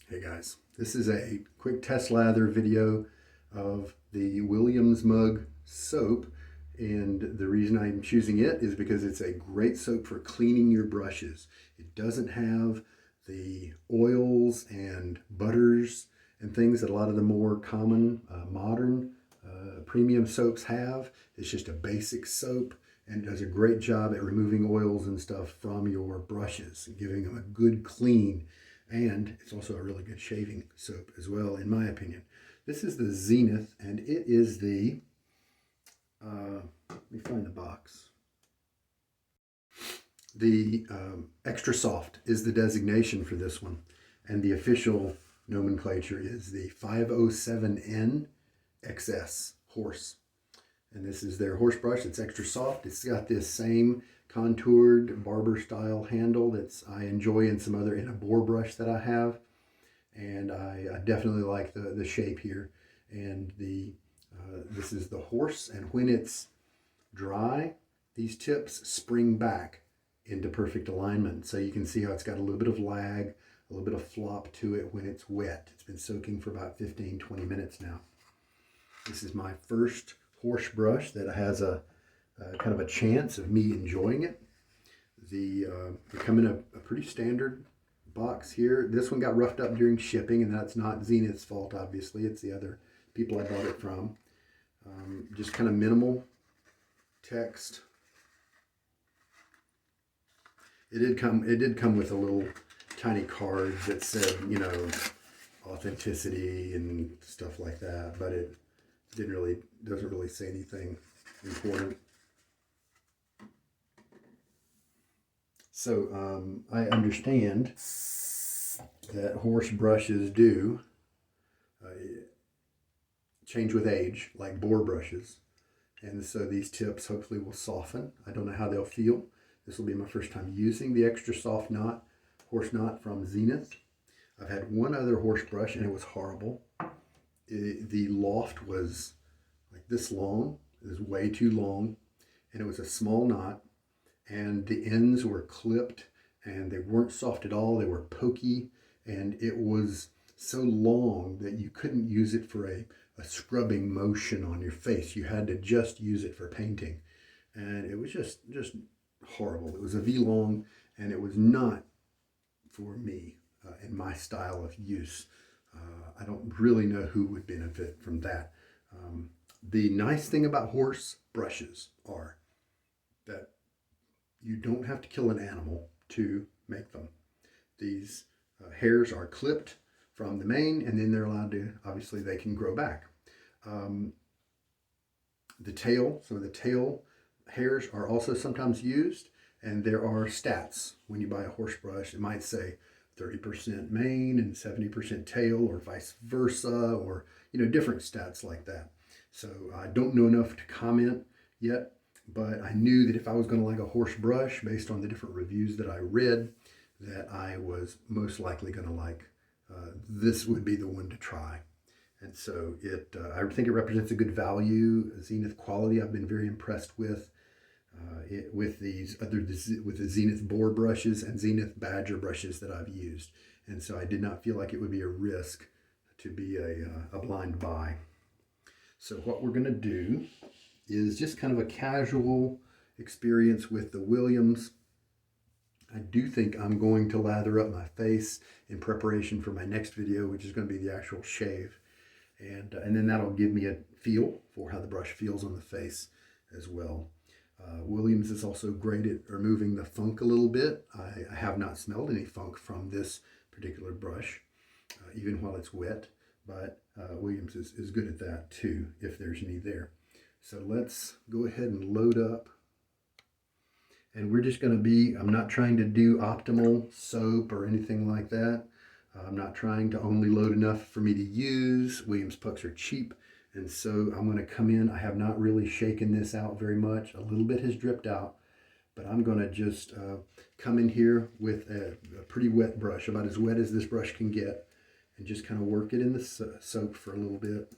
Hey guys, this is a quick test lather video of the Williams Mug soap, and the reason I'm choosing it is because it's a great soap for cleaning your brushes. It doesn't have the oils and butters and things that a lot of the more common modern premium soaps have. It's just a basic soap and it does a great job at removing oils and stuff from your brushes and giving them a good clean. And it's also a really good shaving soap as well, in my opinion. This is the Zenith, and it is the, let me find the box. The extra soft is the designation for this one. And the official nomenclature is the 507N XS horse. And this is their horse brush. It's extra soft. It's got this same contoured barber style handle that's I enjoy in a boar brush that I have, and I definitely like the shape here. And this is the horse, and when it's dry, these tips spring back into perfect alignment. So you can see how it's got a little bit of lag, a little bit of flop to it when it's wet. It's been soaking for about 15-20 minutes now. This is my first horse brush that has a kind of a chance of me enjoying it. They come in a pretty standard box here. This one got roughed up during shipping, and that's not Zenith's fault, obviously. It's the other people I bought it from. Just kind of minimal text. It did come with a little tiny card that said, you know, authenticity and stuff like that, but it doesn't really say anything important. So I understand that horse brushes do change with age, like boar brushes. And so these tips hopefully will soften. I don't know how they'll feel. This will be my first time using the extra soft horse knot from Zenith. I've had one other horse brush and it was horrible. The loft was like this long. It was way too long, and it was a small knot, and the ends were clipped, and they weren't soft at all. They were pokey, and it was so long that you couldn't use it for a scrubbing motion on your face. You had to just use it for painting, and it was just horrible. It was a V-long, and it was not for me in my style of use. I don't really know who would benefit from that. The nice thing about horse brushes are that you don't have to kill an animal to make them. These hairs are clipped from the mane, and then they're allowed to, obviously they can grow back. The tail, some of the tail hairs are also sometimes used, and there are stats. When you buy a horse brush, it might say 30% mane and 70% tail, or vice versa, or different stats like that. So I don't know enough to comment yet, but I knew that if I was going to like a horse brush, based on the different reviews that I read, that I was most likely going to like this would be the one to try. And so I think it represents a good value, Zenith quality. I've been very impressed with with the Zenith boar brushes and Zenith badger brushes that I've used. And so I did not feel like it would be a risk to be a blind buy. So what we're going to do is just kind of a casual experience with the Williams. I do think I'm going to lather up my face in preparation for my next video, which is going to be the actual shave. And then that'll give me a feel for how the brush feels on the face as well. Williams is also great at removing the funk a little bit. I have not smelled any funk from this particular brush, even while it's wet, but Williams is good at that too, if there's any there. So let's go ahead and load up. And we're just going to be, I'm not trying to do optimal soap or anything like that. I'm not trying to only load enough for me to use. Williams pucks are cheap. And so I'm going to come in. I have not really shaken this out very much. A little bit has dripped out, but I'm going to just come in here with a pretty wet brush, about as wet as this brush can get, and just kind of work it in the soap for a little bit.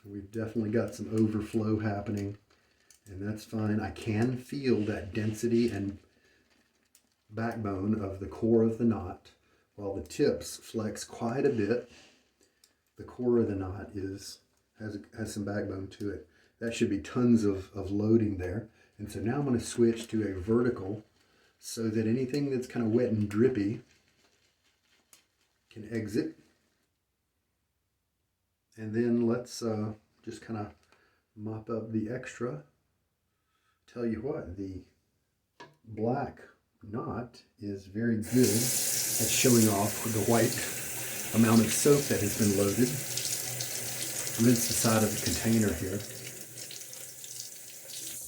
We've definitely got some overflow happening, and that's fine. I can feel that density and backbone of the core of the knot. While the tips flex quite a bit, the core of the knot has some backbone to it. That should be tons of loading there. And so now I'm going to switch to a vertical so that anything that's kind of wet and drippy can exit. And then let's just kind of mop up the extra. Tell you what, the black knot is very good at showing off the white amount of soap that has been loaded. Rinse the side of the container here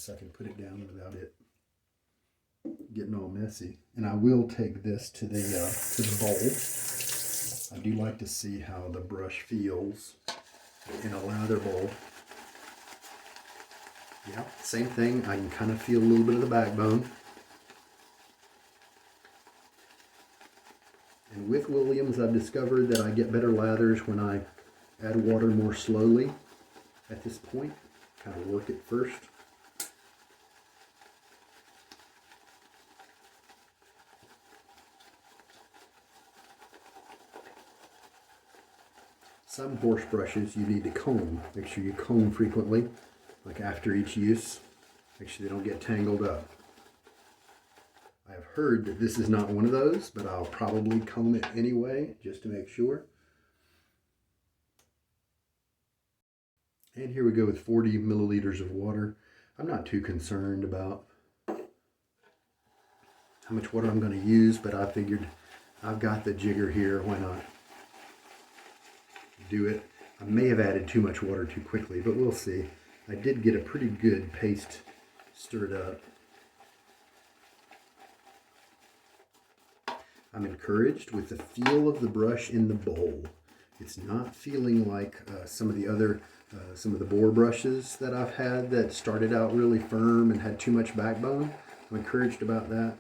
so I can put it down without it getting all messy. And I will take this to the bowl. I do like to see how the brush feels in a lather bowl. Yeah, same thing. I can kind of feel a little bit of the backbone. And with Williams, I've discovered that I get better lathers when I add water more slowly at this point. Kind of work it first. Some horse brushes you need to comb. Make sure you comb frequently, like after each use. Make sure they don't get tangled up. I've heard that this is not one of those, but I'll probably comb it anyway, just to make sure. And here we go with 40 milliliters of water. I'm not too concerned about how much water I'm going to use, but I figured I've got the jigger here, why not do it? I may have added too much water too quickly, but we'll see. I did get a pretty good paste stirred up. I'm encouraged with the feel of the brush in the bowl. It's not feeling like some of the boar brushes that I've had that started out really firm and had too much backbone. I'm encouraged about that.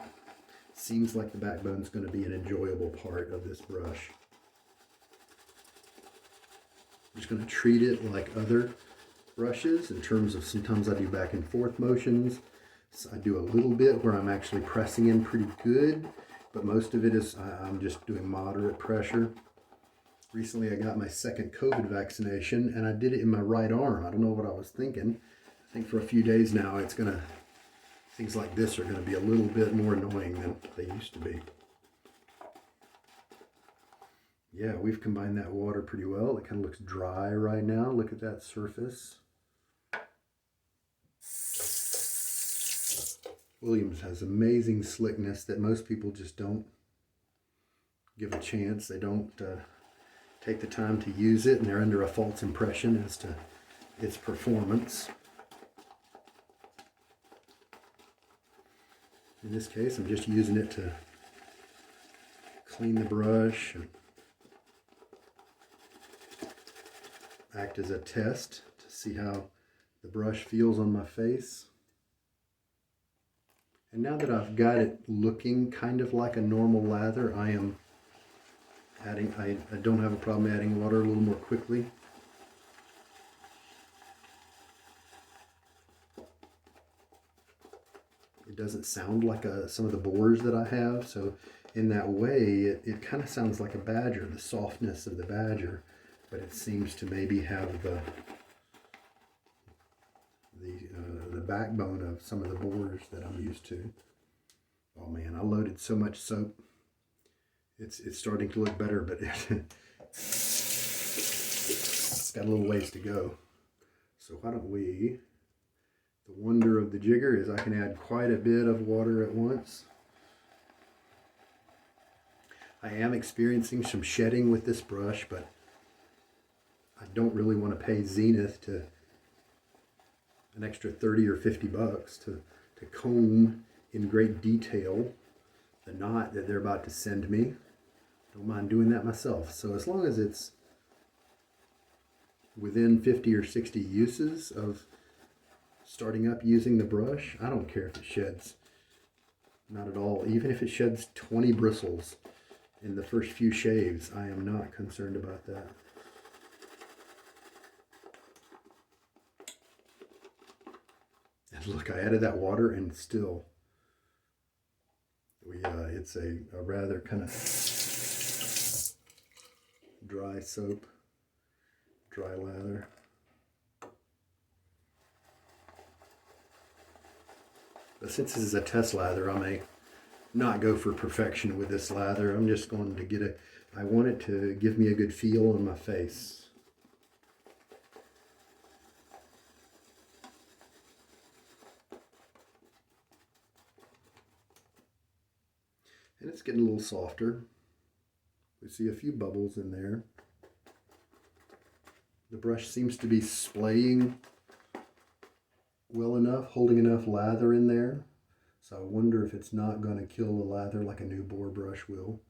Seems like the backbone is going to be an enjoyable part of this brush. I'm just going to treat it like other brushes in terms of sometimes I do back and forth motions. So I do a little bit where I'm actually pressing in pretty good, but most of it is I'm just doing moderate pressure. Recently I got my second COVID vaccination and I did it in my right arm. I don't know what I was thinking. I think for a few days now things like this are going to be a little bit more annoying than they used to be. Yeah, we've combined that water pretty well. It kind of looks dry right now. Look at that surface. Williams has amazing slickness that most people just don't give a chance. They don't take the time to use it, and they're under a false impression as to its performance. In this case, I'm just using it to clean the brush and act as a test to see how the brush feels on my face. And now that I've got it looking kind of like a normal lather, I am adding, I don't have a problem adding water a little more quickly. It doesn't sound like some of the boars that I have, so in that way it kind of sounds like a badger, the softness of the badger, but it seems to maybe have the backbone of some of the boars that I'm used to. Oh man, I loaded so much soap. It's starting to look better, but it's got a little ways to go. So why don't we, the wonder of the jigger is I can add quite a bit of water at once. I am experiencing some shedding with this brush, but I don't really want to pay Zenith to an extra 30 or 50 bucks to comb in great detail the knot that they're about to send me. Don't mind doing that myself. So as long as it's within 50 or 60 uses of starting up using the brush, I don't care if it sheds. Not at all. Even if it sheds 20 bristles in the first few shaves, I am not concerned about that. And look, I added that water and still It's a rather kind of dry soap, dry lather. But since this is a test lather, I may not go for perfection with this lather. I'm just going to get I want it to give me a good feel on my face. And it's getting a little softer. We see a few bubbles in there. The brush seems to be splaying well enough, holding enough lather in there. So I wonder if it's not going to kill the lather like a new bore brush will,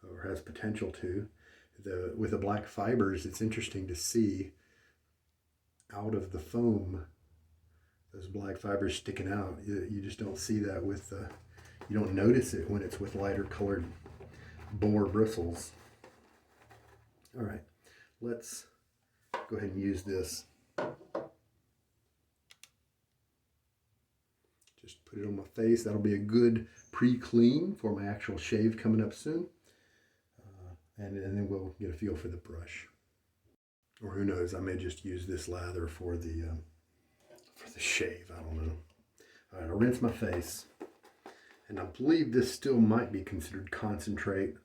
or has potential to. With the black fibers, it's interesting to see out of the foam, those black fibers sticking out. You just don't see that with you don't notice it when it's with lighter colored boar bristles. All right, let's go ahead and use this. Just put it on my face. That'll be a good pre-clean for my actual shave coming up soon. And then we'll get a feel for the brush. Or who knows, I may just use this lather for the shave. I don't know. All right, I'll rinse my face. And I believe this still might be considered concentrate,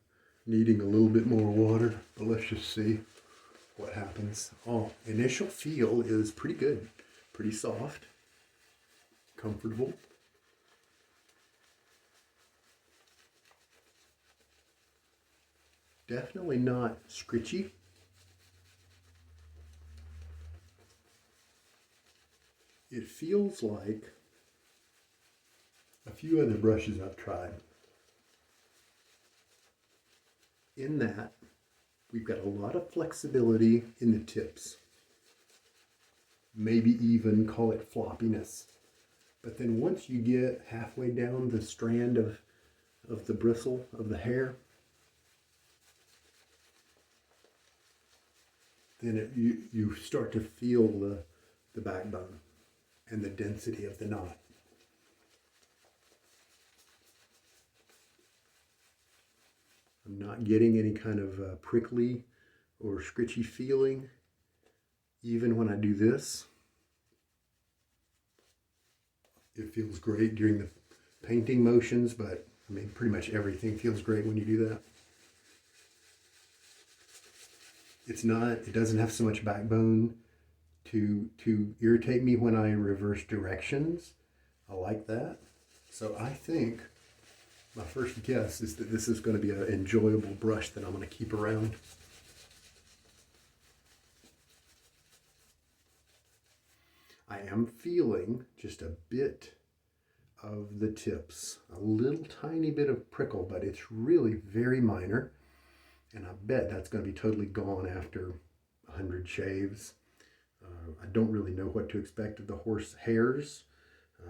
needing a little bit more water, but let's just see what happens. Oh, initial feel is pretty good, pretty soft, comfortable. Definitely not scritchy. It feels like a few other brushes I've tried. In that, we've got a lot of flexibility in the tips. Maybe even call it floppiness. But then once you get halfway down the strand of the bristle, of the hair, then you start to feel the backbone and the density of the knot. I'm not getting any kind of prickly or scritchy feeling even when I do this. It feels great during the painting motions, but I mean pretty much everything feels great when you do that. It doesn't have so much backbone to irritate me when I reverse directions. I like that. So I think my first guess is that this is going to be an enjoyable brush that I'm going to keep around. I am feeling just a bit of the tips, a little tiny bit of prickle, but it's really very minor. And I bet that's going to be totally gone after 100 shaves. I don't really know what to expect of the horse hairs.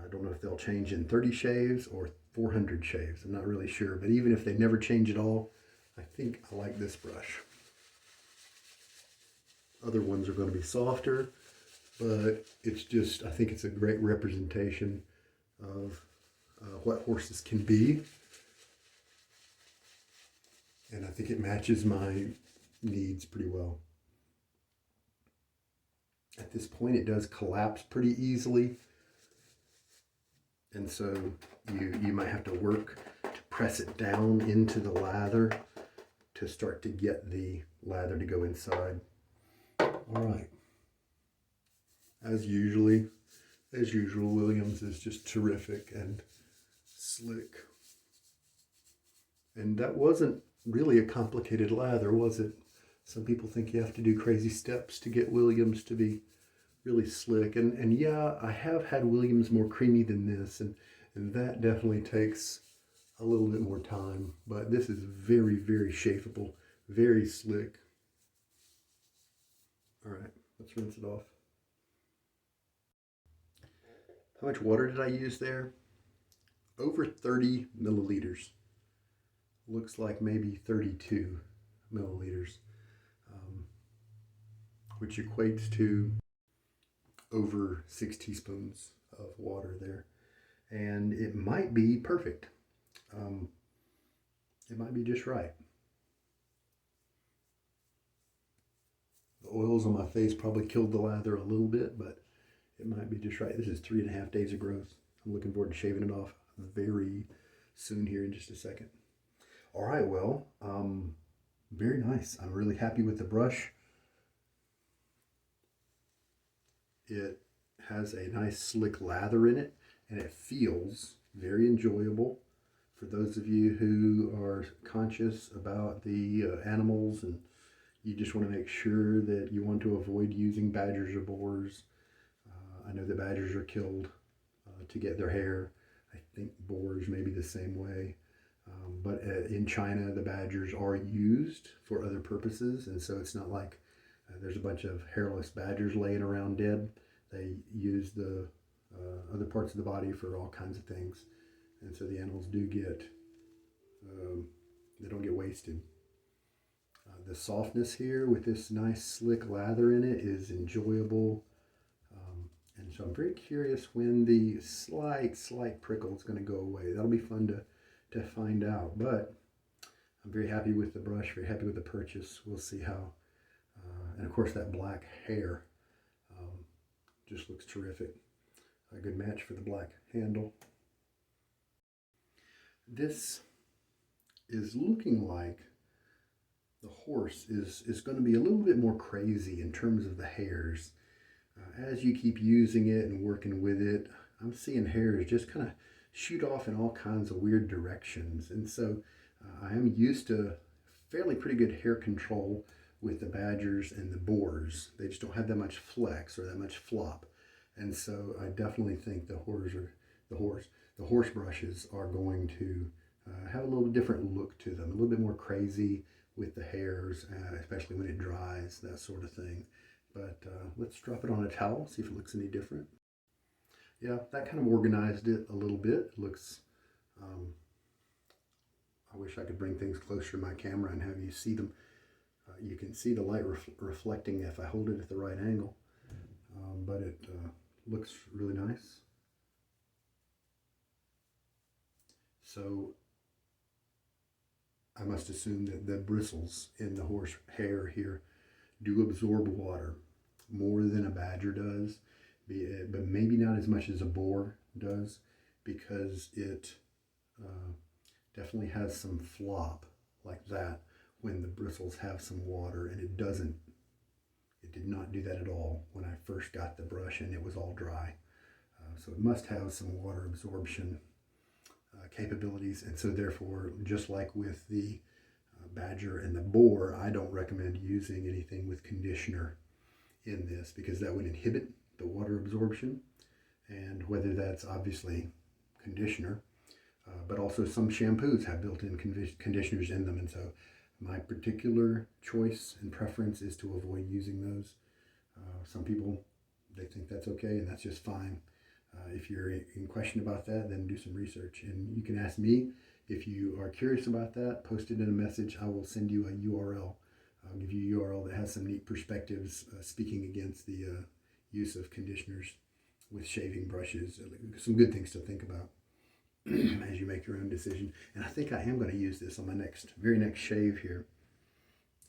I don't know if they'll change in 30 shaves or 400 shaves. I'm not really sure. But even if they never change at all, I think I like this brush. Other ones are going to be softer, but it's just, I think it's a great representation of what horses can be. And I think it matches my needs pretty well. At this point, it does collapse pretty easily. And so you might have to work to press it down into the lather to start to get the lather to go inside. All right. As usual, Williams is just terrific and slick. And that wasn't really a complicated lather, was it? Some people think you have to do crazy steps to get Williams to be really slick. And yeah, I have had Williams more creamy than this, and that definitely takes a little bit more time. But this is very, very shapeable, very slick. All right, let's rinse it off. How much water did I use there? Over 30 milliliters. Looks like maybe 32 milliliters, which equates to over 6 teaspoons of water there. And it might be perfect. it might be just right. The oils on my face probably killed the lather a little bit, but it might be just right. This is 3.5 days of growth. I'm looking forward to shaving it off very soon here in just a second. All right, well, very nice. I'm really happy with the brush. It has a nice slick lather in it, and it feels very enjoyable. For those of you who are conscious about the animals and you just want to make sure that you want to avoid using badgers or boars. I know the badgers are killed to get their hair. I think boars may be the same way. But in China, the badgers are used for other purposes, and so it's not like there's a bunch of hairless badgers laying around dead. They use the other parts of the body for all kinds of things, and so the animals do get, they don't get wasted. The softness here with this nice slick lather in it is enjoyable. And so I'm very curious when the slight prickle is going to go away. That'll be fun to find out. But I'm very happy with the brush, very happy with the purchase. We'll see how. And of course that black hair just looks terrific. A good match for the black handle. This is looking like the horse is going to be a little bit more crazy in terms of the hairs. As you keep using it and working with it, I'm seeing hairs just kind of shoot off in all kinds of weird directions. And so I am used to fairly pretty good hair control with the badgers and the boars. They just don't have that much flex or that much flop. And so I definitely think the horse brushes are going to have a little different look to them, a little bit more crazy with the hairs, especially when it dries, that sort of thing. But let's drop it on a towel, see if it looks any different. Yeah, that kind of organized it a little bit. It looks, I wish I could bring things closer to my camera and have you see them. You can see the light reflecting if I hold it at the right angle, but it looks really nice. So I must assume that the bristles in the horse hair here do absorb water more than a badger does, but maybe not as much as a boar does, because it definitely has some flop like that when the bristles have some water, and it did not do that at all when I first got the brush and it was all dry. So it must have some water absorption capabilities, and so therefore, just like with the badger and the boar, I don't recommend using anything with conditioner in this, because that would inhibit the water absorption. And whether that's obviously conditioner, but also some shampoos have built-in conditioners in them, and so my particular choice and preference is to avoid using those. Some people, they think that's okay, and that's just fine. If you're in question about that, then do some research. And you can ask me if you are curious about that. Post it in a message. I will send you a URL. I'll give you a URL that has some neat perspectives speaking against the use of conditioners with shaving brushes. Some good things to think about as you make your own decision. And I think I am going to use this on my very next shave here.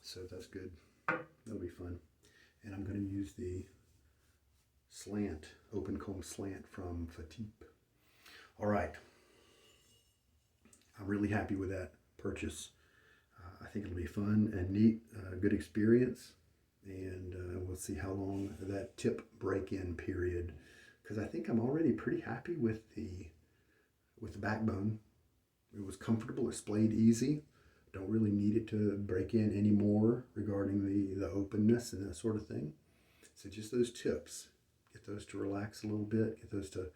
So that's good. That'll be fun. And I'm going to use the open comb slant from Fatip. All right. I'm really happy with that purchase. I think it'll be fun and neat, good experience. And we'll see how long that tip break-in period, because I think I'm already pretty happy with the backbone. It was comfortable, it splayed easy. Don't really need it to break in anymore regarding the openness and that sort of thing. So just those tips, get those to relax a little bit, get those to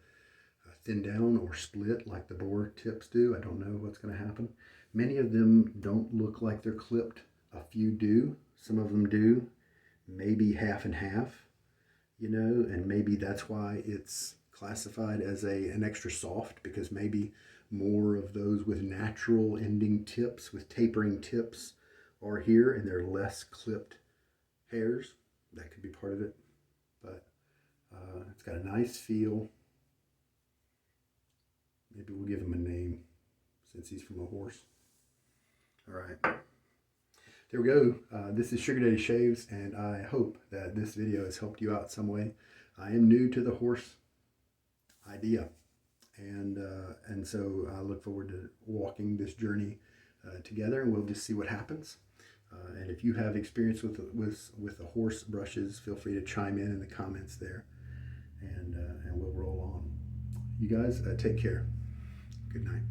thin down or split like the boar tips do. I don't know what's going to happen. Many of them don't look like they're clipped. A few do. Some of them do. Maybe half and half, and maybe that's why it's classified as an extra soft, because maybe more of those with natural ending tips, with tapering tips, are here, and they're less clipped hairs. That could be part of it. But it's got a nice feel. Maybe we'll give them a name since he's from a horse. All right. There we go. This is Sugar Daddy Shaves, and I hope that this video has helped you out some way. I am new to the horse idea, and so I look forward to walking this journey together, and we'll just see what happens. And if you have experience with the horse brushes, feel free to chime in the comments there, and we'll roll on. You guys take care. Good night.